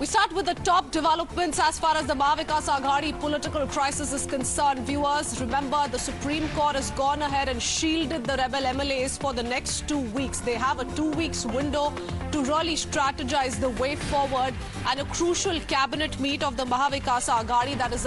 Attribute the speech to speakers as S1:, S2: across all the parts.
S1: We start with the top developments as far as the Maha Vikas Agahdi political crisis is concerned. Viewers, remember the Supreme Court has gone ahead and shielded the rebel MLAs for the next 2 weeks. They have a 2 weeks window to really strategize the way forward, and a crucial cabinet meet of the Maha Vikas Agahdi that is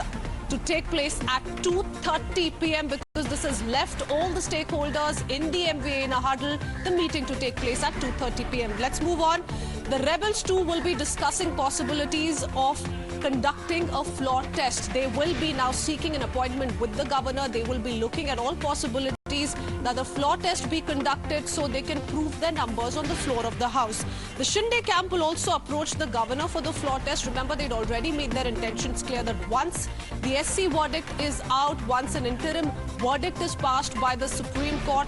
S1: to take place at 2:30 p.m. because this has left all the stakeholders in the MVA in a huddle, the meeting to take place at 2:30 p.m. Let's move on. The rebels too will be discussing possibilities of conducting a floor test. They will be now seeking an appointment with the governor. They will be looking at all possibilities that the floor test be conducted so they can prove their numbers on the floor of the House. The Shinde camp will also approach the governor for the floor test. Remember, they'd already made their intentions clear that once the SC verdict is out, once an interim verdict is passed by the Supreme Court,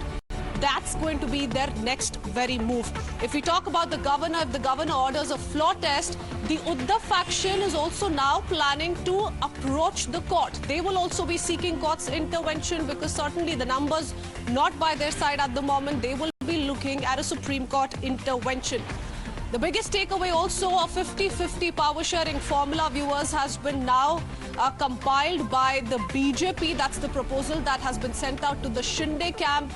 S1: that's going to be their next very move. If we talk about the governor, if the governor orders a floor test, the Uddhav faction is also now planning to approach the court. They will also be seeking court's intervention because certainly the numbers not by their side at the moment. They will be looking at a Supreme Court intervention. The biggest takeaway also of 50-50 power sharing formula, viewers, has been now compiled by the BJP. That's the proposal that has been sent out to the Shinde camp.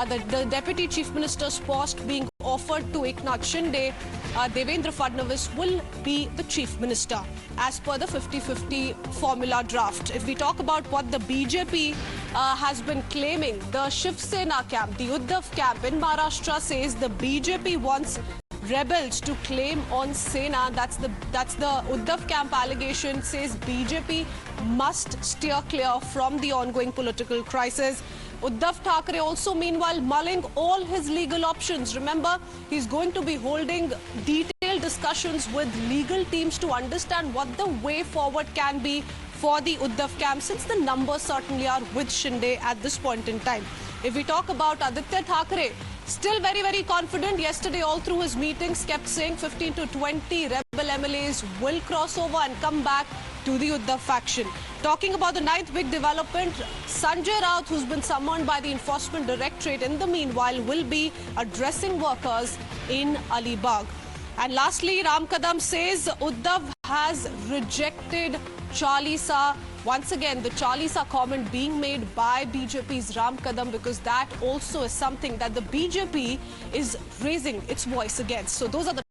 S1: The Deputy Chief Minister's post being offered to Eknath Shinde. Devendra Fadnavis will be the Chief Minister as per the 50-50 formula draft. If we talk about what the BJP has been claiming, the Shiv Sena camp, the Uddhav camp in Maharashtra says the BJP wants rebels to claim on Sena. That's the Uddhav camp allegation, says BJP must steer clear from the ongoing political crisis. Uddhav Thackeray also meanwhile mulling all his legal options. Remember, he's going to be holding detailed discussions with legal teams to understand what the way forward can be for the Uddhav camp, since the numbers certainly are with Shinde at this point in time. If we talk about Aditya Thackeray, still very confident. Yesterday, all through his meetings, kept saying 15 to 20 rebel MLAs will cross over and come back to the Uddhav faction. Talking about the ninth big development, Sanjay Raut, who's been summoned by the Enforcement Directorate, in the meanwhile will be addressing workers in ALIBAUG. And lastly, KADAM says Uddhav has rejected CHALISA. Once again, the CHALISA comment being made by BJP's KADAM, because that also is something that the BJP is raising its voice against. So those are the